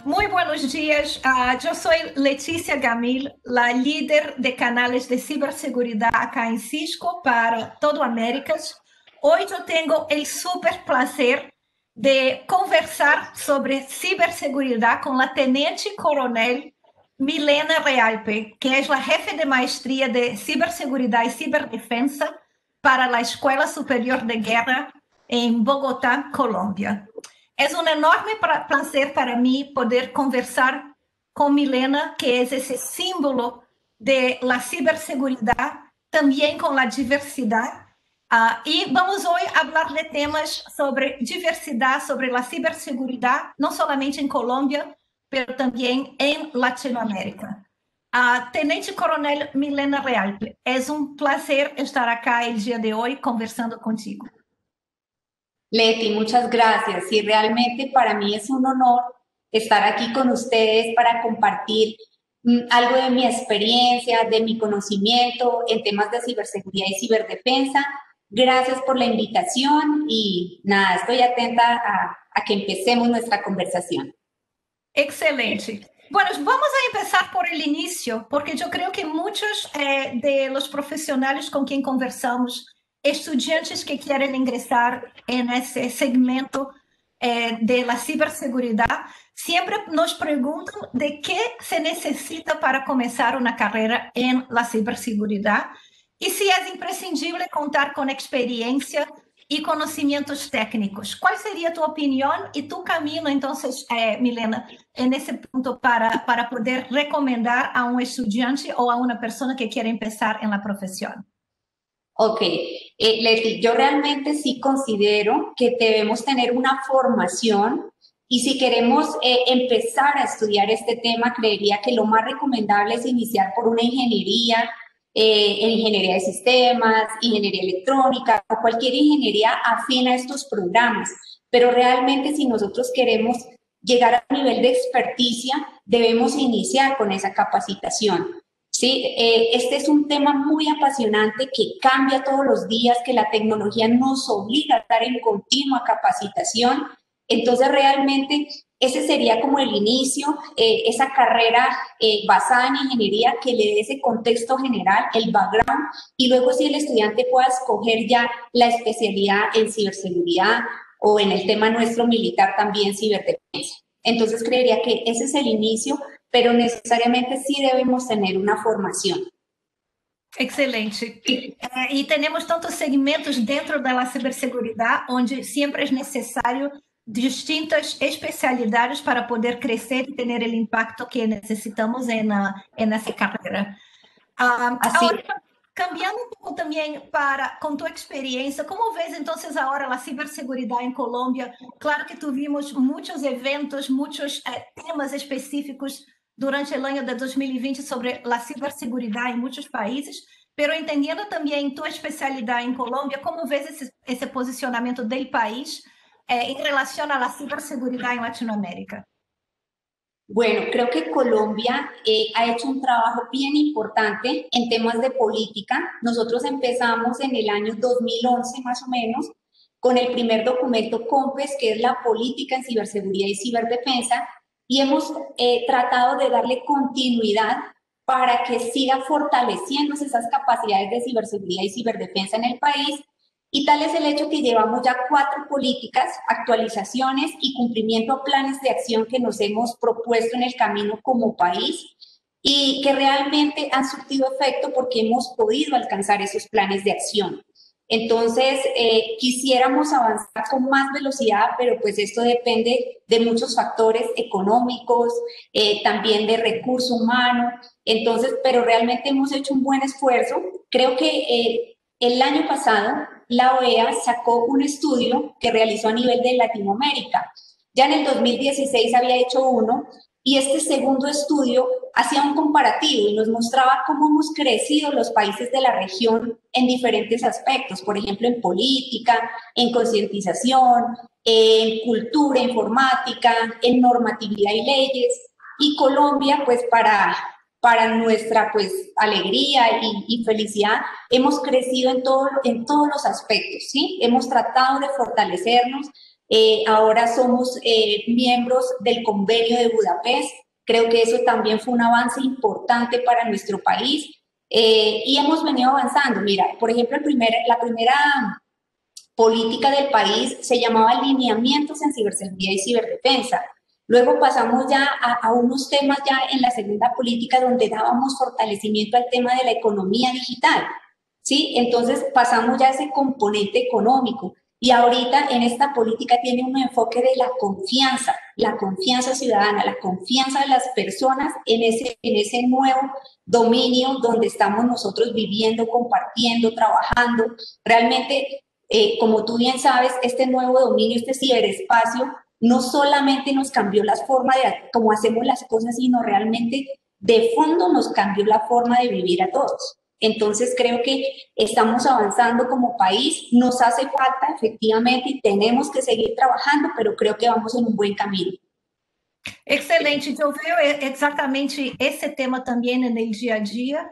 Muy buenos días. Yo soy Leticia Gamil, la líder de canales de ciberseguridad acá en Cisco para todo Américas. Hoy yo tengo el súper placer de conversar sobre ciberseguridad con la teniente coronel Milena Realpe, que es la jefe de maestría de ciberseguridad y ciberdefensa para la Escuela Superior de Guerra en Bogotá, Colombia. Es un enorme placer para mí poder conversar con Milena, que es ese símbolo de la ciberseguridad, también con la diversidad. Y vamos hoy a hablar de temas sobre diversidad, sobre la ciberseguridad, no solamente en Colombia, pero también en Latinoamérica. Tenente Coronel Milena Realpe, es un placer estar acá el día de hoy conversando contigo. Leti, muchas gracias. Y realmente para mí es un honor estar aquí con ustedes para compartir algo de mi experiencia, de mi conocimiento en temas de ciberseguridad y ciberdefensa. Gracias por la invitación y nada, estoy atenta a que empecemos nuestra conversación. Excelente. Bueno, vamos a empezar por el inicio, porque yo creo que muchos de los profesionales con quien conversamos, estudiantes que quieren ingresar en ese segmento de la ciberseguridad, siempre nos preguntan de qué se necesita para comenzar una carrera en la ciberseguridad y si es imprescindible contar con experiencia y conocimientos técnicos. ¿Cuál sería tu opinión y tu camino, entonces, Milena, en ese punto para poder recomendar a un estudiante o a una persona que quiere empezar en la profesión? Ok, Leti, yo realmente sí considero que debemos tener una formación y si queremos empezar a estudiar este tema, creería que lo más recomendable es iniciar por una ingeniería, en ingeniería de sistemas, ingeniería electrónica o cualquier ingeniería afín a estos programas. Pero realmente si nosotros queremos llegar a un nivel de experticia, debemos iniciar con esa capacitación. Sí, este es un tema muy apasionante que cambia todos los días, que la tecnología nos obliga a estar en continua capacitación. Entonces, realmente ese sería como el inicio, esa carrera basada en ingeniería que le dé ese contexto general, el background, y luego si el estudiante pueda escoger ya la especialidad en ciberseguridad o en el tema nuestro militar también ciberdefensa. Entonces, creería que ese es el inicio, pero necesariamente sí debemos tener una formación. Excelente. E temos tantos segmentos dentro da ciberseguridade, onde sempre é necessário distintas especialidades para poder crescer e ter o impacto que necessitamos em essa carreira. Así, Agora, cambiando um pouco também para com tua experiência, como vês então agora a ciberseguridade em Colômbia? Claro que tuvimos muitos eventos, muitos temas específicos durante o ano de 2020 sobre a ciberseguridade em muitos países, pero entendendo também tua especialidade em Colômbia, como vês esse posicionamento do país em relação à ciberseguridade em Latinoamérica? bueno, creo que Colombia ha hecho un trabajo bien importante en temas de política. Nosotros empezamos en el año 2011 más o menos con el primer documento COMPES, que es la política en ciberseguridad y ciberdefensa, y hemos tratado de darle continuidad para que siga fortaleciéndose esas capacidades de ciberseguridad y ciberdefensa en el país. Y tal es el hecho que llevamos ya 4 políticas, actualizaciones y cumplimiento a planes de acción que nos hemos propuesto en el camino como país y que realmente han surtido efecto porque hemos podido alcanzar esos planes de acción. Entonces, quisiéramos avanzar con más velocidad, pero pues esto depende de muchos factores económicos, también de recurso humano. Entonces, pero realmente hemos hecho un buen esfuerzo. Creo que el año pasado la OEA sacó un estudio que realizó a nivel de Latinoamérica. Ya en el 2016 había hecho uno y este segundo estudio hacía un comparativo y nos mostraba cómo hemos crecido los países de la región en diferentes aspectos, por ejemplo, en política, en concientización, en cultura informática, en normatividad y leyes. Y Colombia, pues para nuestra pues alegría y felicidad, hemos crecido en todos los aspectos, ¿sí? Hemos tratado de fortalecernos, Ahora somos miembros del Convenio de Budapest. Creo que eso también fue un avance importante para nuestro país. Y hemos venido avanzando. Mira, por ejemplo, la primera política del país se llamaba Lineamientos en Ciberseguridad y Ciberdefensa. Luego pasamos ya a unos temas ya en la segunda política donde dábamos fortalecimiento al tema de la economía digital, ¿sí? Entonces pasamos ya a ese componente económico y ahorita en esta política tiene un enfoque de la confianza ciudadana, la confianza de las personas en ese nuevo dominio donde estamos nosotros viviendo, compartiendo, trabajando. Realmente, como tú bien sabes, este nuevo dominio, este ciberespacio, no solamente nos cambió la forma de cómo hacemos las cosas, sino realmente de fondo nos cambió la forma de vivir a todos. Entonces creo que estamos avanzando como país, nos hace falta efectivamente y tenemos que seguir trabajando, pero creo que vamos en un buen camino. Excelente, eu vejo exatamente esse tema também no dia a dia,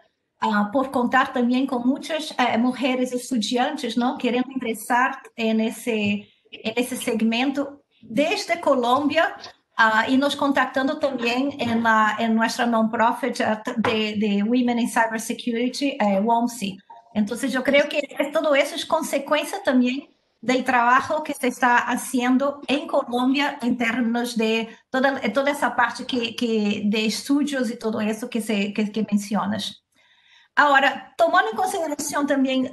por contar também com muitas mulheres estudiantes, não, querendo ingressar nesse segmento desde Colômbia, e nos contactando também em nossa non-profit de Women in Cybersecurity, WOMSI. Então, eu creio que todo isso é consequência também del trabajo que se está haciendo en Colombia en términos de toda esa parte de estudios y todo eso que mencionas. Ahora, tomando en consideración también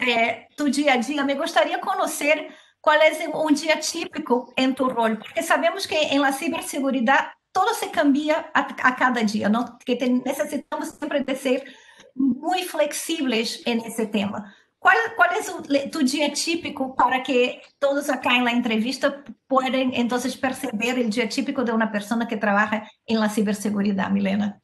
tu día a día, me gustaría conocer cuál es un día típico en tu rol, porque sabemos que en la ciberseguridad todo se cambia a cada día, ¿no? Que necesitamos siempre de ser muy flexibles en ese tema. ¿Cuál es tu día típico para que todos acá en la entrevista puedan entonces percibir el día típico de una persona que trabaja en la ciberseguridad, Milena?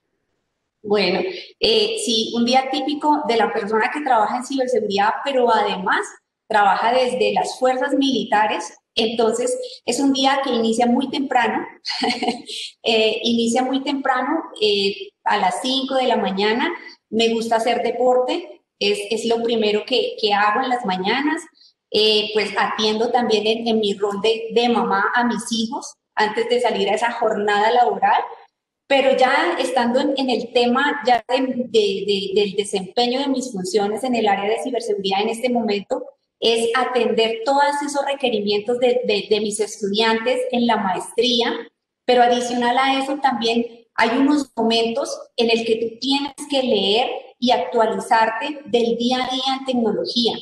Bueno, sí, un día típico de la persona que trabaja en ciberseguridad, pero además trabaja desde las fuerzas militares. Entonces, es un día que inicia muy temprano, inicia muy temprano, a las 5 de la mañana. Me gusta hacer deporte, es lo primero que hago en las mañanas. Pues atiendo también en mi rol de mamá a mis hijos antes de salir a esa jornada laboral. Pero ya estando en el tema ya del desempeño de mis funciones en el área de ciberseguridad en este momento, es atender todos esos requerimientos de mis estudiantes en la maestría, pero adicional a eso también hay unos momentos en el que tú tienes que leer y actualizarte del día a día en tecnología.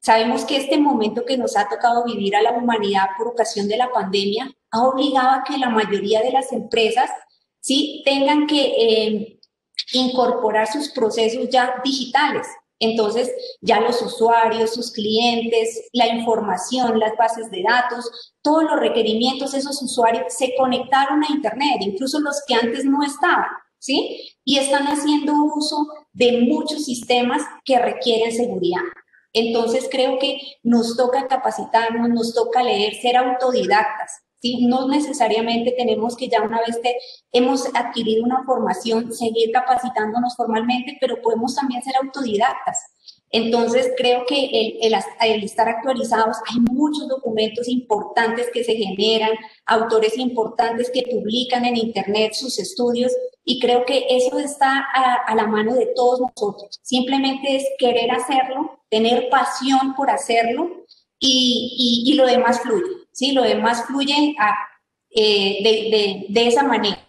Sabemos que este momento que nos ha tocado vivir a la humanidad por ocasión de la pandemia ha obligado a que la mayoría de las empresas, ¿sí?, tengan que incorporar sus procesos ya digitales. Entonces, ya los usuarios, sus clientes, la información, las bases de datos, todos los requerimientos de esos usuarios se conectaron a Internet, incluso los que antes no estaban, ¿sí? Y están haciendo uso de muchos sistemas que requieren seguridad. Entonces, creo que nos toca capacitarnos, nos toca leer, ser autodidactas. ¿Sí? No necesariamente tenemos que ya una vez que hemos adquirido una formación, seguir capacitándonos formalmente, pero podemos también ser autodidactas. Entonces, creo que el estar actualizados, hay muchos documentos importantes que se generan, autores importantes que publican en Internet sus estudios, y creo que eso está a la mano de todos nosotros. Simplemente es querer hacerlo, tener pasión por hacerlo, y lo demás fluye. ¿Sí? Lo demás fluye de esa manera.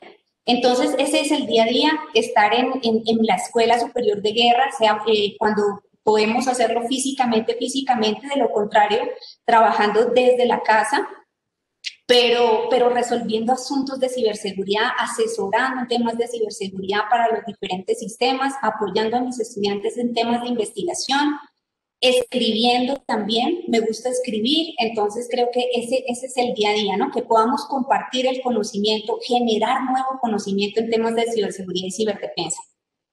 Entonces, ese es el día a día, estar en la Escuela Superior de Guerra, sea cuando podemos hacerlo físicamente, de lo contrario, trabajando desde la casa, pero resolviendo asuntos de ciberseguridad, asesorando en temas de ciberseguridad para los diferentes sistemas, apoyando a mis estudiantes en temas de investigación, escribiendo también, me gusta escribir. Entonces creo que ese es el día a día, ¿no? Que podamos compartir el conocimiento, generar nuevo conocimiento en temas de ciberseguridad y ciberdefensa.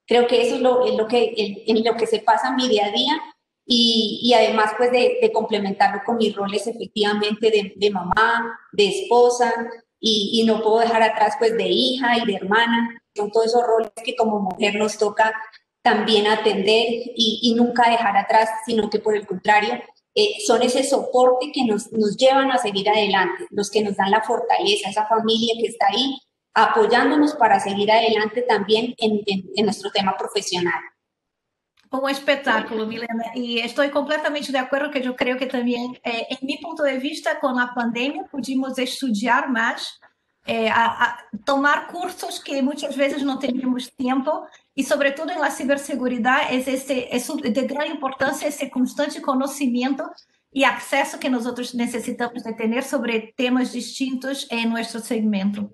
Creo que eso es en lo que se pasa mi día a día, y además pues de complementarlo con mis roles efectivamente de mamá, de esposa, y no puedo dejar atrás pues de hija y de hermana. Son todos esos roles que como mujer nos toca también atender y nunca dejar atrás, sino que por el contrario, son ese soporte que nos llevan a seguir adelante, los que nos dan la fortaleza, esa familia que está ahí apoyándonos para seguir adelante también en nuestro tema profesional. Um espetáculo, Milena, e estou completamente de acordo que eu creio que também, em meu ponto de vista, com a pandemia, pudimos estudar mais, tomar cursos que muitas vezes não tínhamos tempo, e sobretudo em la ciberseguridade, é de grande importância esse constante conhecimento e acesso que nós necessitamos de ter sobre temas distintos em nosso segmento.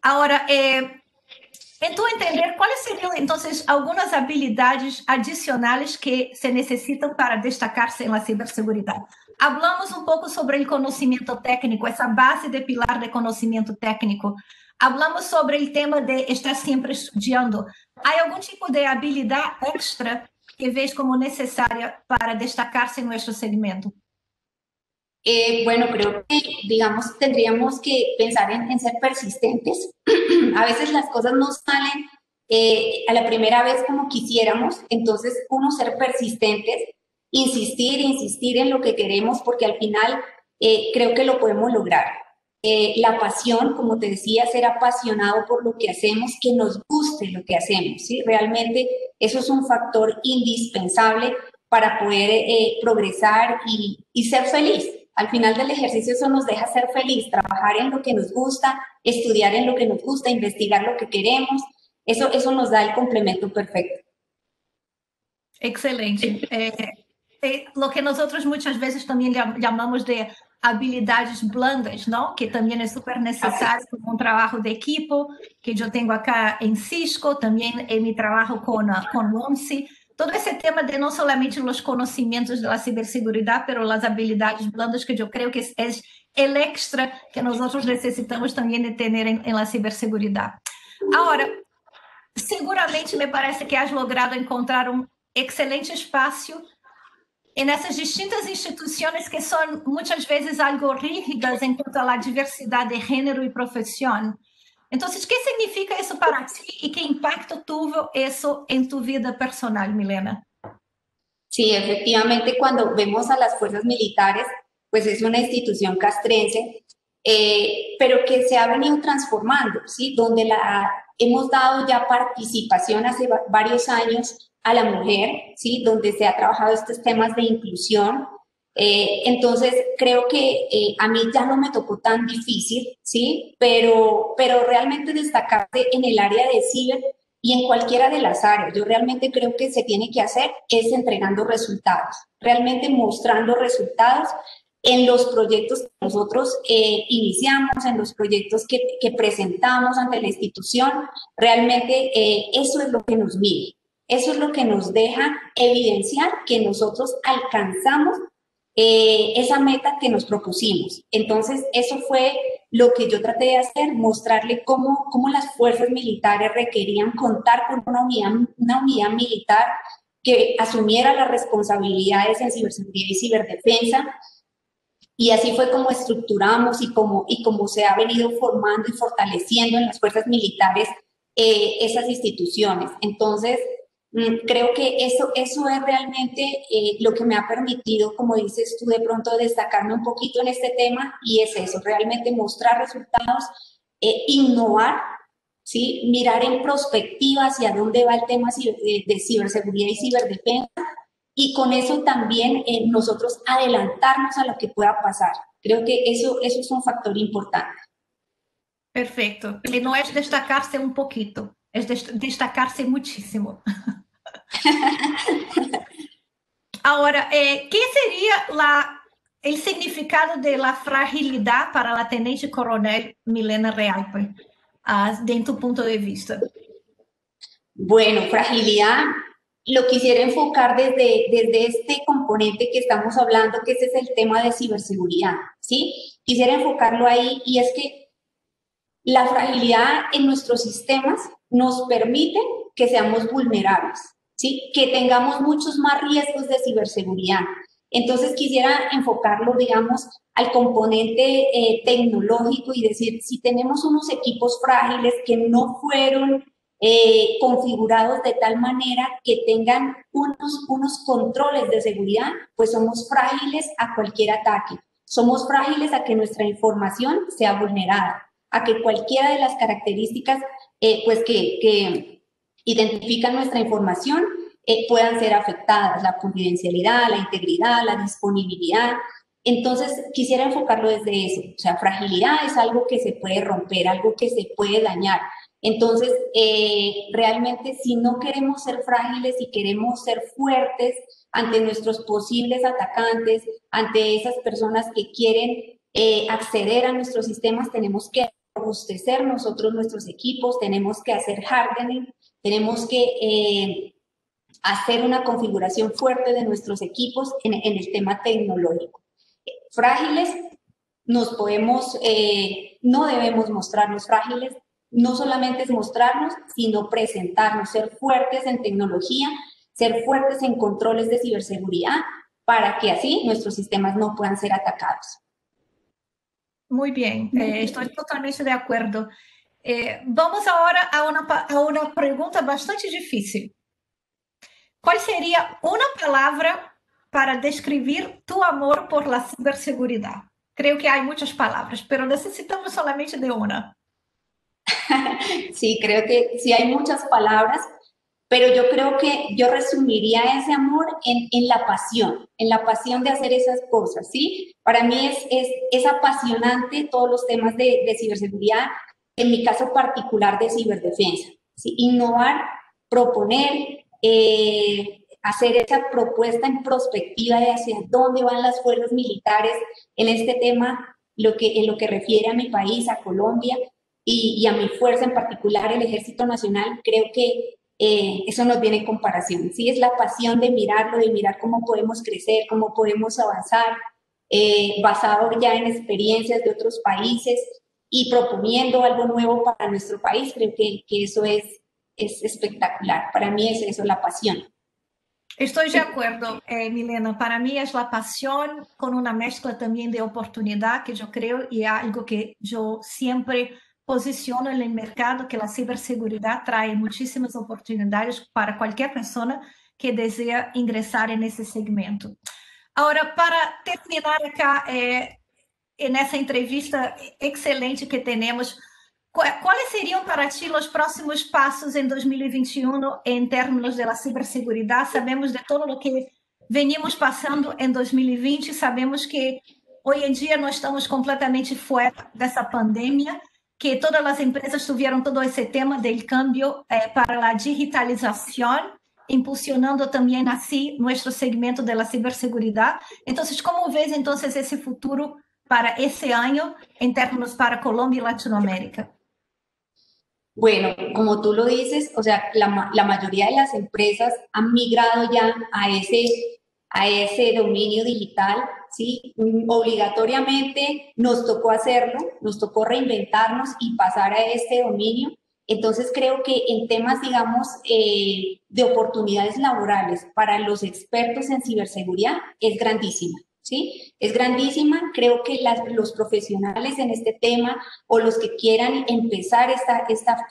Agora, en tu entender, ¿cuáles serían entonces algunas habilidades adicionales que se necesitan para destacarse en la ciberseguridad? Hablamos un poco sobre el conocimiento técnico, esa base de pilar de conocimiento técnico. Hablamos sobre el tema de estar siempre estudiando. ¿Hay algún tipo de habilidad extra que ves como necesaria para destacarse en nuestro segmento? Bueno, creo que, digamos, tendríamos que pensar en ser persistentes. A veces las cosas no salen a la primera vez como quisiéramos, entonces uno ser persistentes, insistir en lo que queremos, porque al final creo que lo podemos lograr. La pasión, como te decía, ser apasionado por lo que hacemos, que nos guste lo que hacemos, ¿sí? Realmente eso es un factor indispensable para poder progresar y ser feliz. Al final del ejercicio eso nos deja ser feliz, trabajar en lo que nos gusta, estudiar en lo que nos gusta, investigar lo que queremos, eso nos da el complemento perfecto. Excelente. Lo que nosotros muchas veces también llamamos de habilidades blandas, ¿no? Que también es súper necesario en un trabajo de equipo, que yo tengo acá en Cisco, también en mi trabajo con ONSI. Todo esse tema de não somente os conhecimentos da ciberseguridade, pero as habilidades blandas que eu creio que é o extra que nós necessitamos também de ter em la ciberseguridade. Agora, seguramente me parece que has logrado encontrar um excelente espaço nessas distintas instituições que são muitas vezes algo rígidas em quanto à diversidade de gênero e profissão. Entonces, ¿qué significa eso para ti y qué impacto tuvo eso en tu vida personal, Milena? Sí, efectivamente, cuando vemos a las fuerzas militares, pues es una institución castrense, pero que se ha venido transformando, ¿sí? Donde hemos dado ya participación hace varios años a la mujer, ¿sí? Donde se ha trabajado estos temas de inclusión. Entonces, creo que a mí ya no me tocó tan difícil, ¿sí? Pero realmente destacarse en el área de ciber y en cualquiera de las áreas. Yo realmente creo que se tiene que hacer es entregando resultados, realmente mostrando resultados en los proyectos que nosotros iniciamos, en los proyectos que presentamos ante la institución. Realmente eso es lo que nos mide, eso es lo que nos deja evidenciar que nosotros alcanzamos esa meta que nos propusimos. Entonces, eso fue lo que yo traté de hacer, mostrarle cómo las fuerzas militares requerían contar con una unidad militar que asumiera las responsabilidades en ciberseguridad y ciberdefensa. Y así fue como estructuramos y como se ha venido formando y fortaleciendo en las fuerzas militares esas instituciones. Entonces, creo que eso es realmente lo que me ha permitido, como dices tú, de pronto destacarme un poquito en este tema, y es eso, realmente mostrar resultados, innovar, ¿sí? Mirar en perspectiva hacia dónde va el tema de ciberseguridad y ciberdefensa, y con eso también nosotros adelantarnos a lo que pueda pasar. Creo que eso es un factor importante. Perfecto. Y no es destacarse un poquito, es destacarse muchísimo. Ahora, ¿qué sería el significado de la fragilidad para la teniente coronel Milena Realpe, desde tu punto de vista? Bueno, fragilidad lo quisiera enfocar desde este componente que estamos hablando, que ese es el tema de ciberseguridad, ¿sí? Quisiera enfocarlo ahí, y es que la fragilidad en nuestros sistemas nos permite que seamos vulnerables, ¿sí? Que tengamos muchos más riesgos de ciberseguridad. Entonces quisiera enfocarlo, digamos, al componente tecnológico y decir, si tenemos unos equipos frágiles que no fueron configurados de tal manera que tengan unos controles de seguridad, pues somos frágiles a cualquier ataque. Somos frágiles a que nuestra información sea vulnerada, a que cualquiera de las características pues que identifican nuestra información puedan ser afectadas, la confidencialidad, la integridad, la disponibilidad. Entonces, quisiera enfocarlo desde eso. O sea, fragilidad es algo que se puede romper, algo que se puede dañar. Entonces, realmente, si no queremos ser frágiles y queremos ser fuertes ante nuestros posibles atacantes, ante esas personas que quieren acceder a nuestros sistemas, tenemos que robustecer nosotros nuestros equipos, tenemos que hacer hardening, tenemos que hacer una configuración fuerte de nuestros equipos en el tema tecnológico. Frágiles, nos podemos, no debemos mostrarnos frágiles, no solamente es mostrarnos, sino presentarnos, ser fuertes en tecnología, ser fuertes en controles de ciberseguridad, para que así nuestros sistemas no puedan ser atacados. Muy bien, estoy totalmente de acuerdo. Vamos ahora a una pregunta bastante difícil. ¿Cuál sería una palabra para describir tu amor por la ciberseguridad? Creo que hay muchas palabras, pero necesitamos solamente de una. Sí, creo que sí hay muchas palabras, pero yo creo que yo resumiría ese amor en la pasión de hacer esas cosas, ¿sí? Para mí es apasionante todos los temas de ciberseguridad, en mi caso particular de ciberdefensa, ¿sí? Innovar, proponer, hacer esa propuesta en perspectiva de hacia dónde van las fuerzas militares en este tema, en lo que refiere a mi país, a Colombia, y a mi fuerza en particular, el Ejército Nacional, creo que eso nos viene en comparación. Sí, es la pasión de mirarlo, de mirar cómo podemos crecer, cómo podemos avanzar, basado ya en experiencias de otros países y proponiendo algo nuevo para nuestro país. Creo que eso es espectacular. Para mí es eso, la pasión. Estoy de acuerdo, Milena. Para mí es la pasión con una mezcla también de oportunidad que yo creo y algo que yo siempre posiciono en el mercado, que la ciberseguridad trae muchísimas oportunidades para cualquier persona que desea ingresar en ese segmento. Ahora, para terminar acá, en essa entrevista excelente que temos, quais seriam para ti os próximos passos em 2021 em termos da ciberseguridade? Sabemos de todo o que venimos passando em 2020, sabemos que hoje em dia nós estamos completamente fora dessa pandemia, que todas as empresas tiveram todo esse tema do câmbio para a digitalização, impulsionando também assim nosso segmento da ciberseguridade. Então, como vês então esse futuro para ese año en términos para Colombia y Latinoamérica? Bueno, como tú lo dices, o sea, la mayoría de las empresas han migrado ya a ese dominio digital, ¿sí? Obligatoriamente nos tocó hacerlo, nos tocó reinventarnos y pasar a este dominio. Entonces creo que en temas, digamos, de oportunidades laborales para los expertos en ciberseguridad es grandísima. ¿Sí? Es grandísima, creo que los profesionales en este tema o los que quieran empezar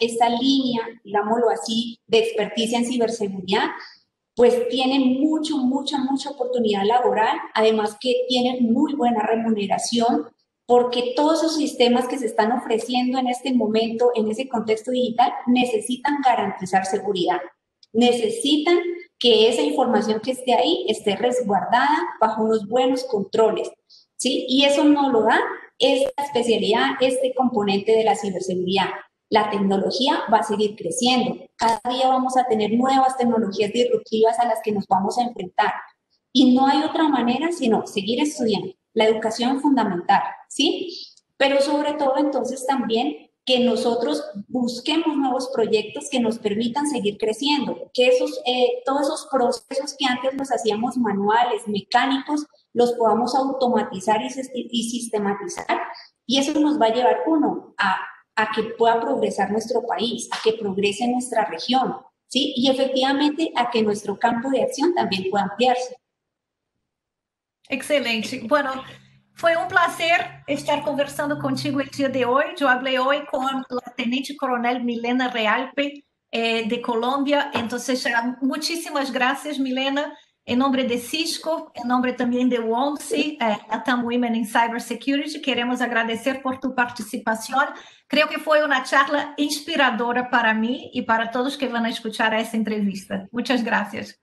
esta línea, digámoslo así, de experticia en ciberseguridad, pues tienen mucha oportunidad laboral, además que tienen muy buena remuneración, porque todos esos sistemas que se están ofreciendo en este momento, en ese contexto digital, necesitan garantizar seguridad, necesitan que esa información que esté ahí esté resguardada bajo unos buenos controles, ¿sí? Y eso no lo da esta especialidad, este componente de la ciberseguridad. La tecnología va a seguir creciendo. Cada día vamos a tener nuevas tecnologías disruptivas a las que nos vamos a enfrentar. Y no hay otra manera sino seguir estudiando. La educación es fundamental, ¿sí? Pero sobre todo entonces también que nosotros busquemos nuevos proyectos que nos permitan seguir creciendo, que todos esos procesos que antes los hacíamos manuales, mecánicos, los podamos automatizar y sistematizar, y eso nos va a llevar, uno, a que pueda progresar nuestro país, a que progrese nuestra región, ¿sí? Y efectivamente a que nuestro campo de acción también pueda ampliarse. Excelente. Bueno, foi um prazer estar conversando contigo el dia de hoje. Eu falei hoje com a Tenente Coronel Milena Realpe, de Colombia. Entonces, muchísimas gracias, Milena. Em nome de Cisco, em nome também de WOMSI, Latam Women in Cybersecurity, queremos agradecer por tu participação. Creio que foi uma charla inspiradora para mim e para todos que vão escutar essa entrevista. Muitas gracias.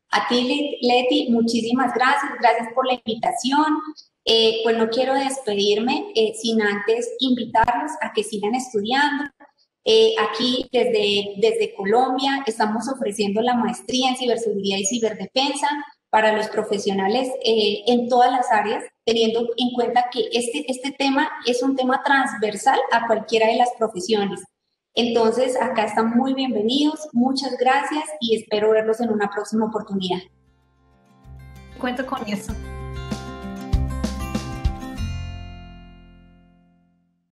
A ti, Leti, muchísimas gracias. Gracias por la invitación. Pues no quiero despedirme sin antes invitarlos a que sigan estudiando. Aquí desde Colombia estamos ofreciendo la maestría en ciberseguridad y ciberdefensa para los profesionales en todas las áreas, teniendo en cuenta que este tema es un tema transversal a cualquiera de las profesiones. Entonces, acá están muy bienvenidos, muchas gracias y espero verlos en una próxima oportunidad. Cuento con eso.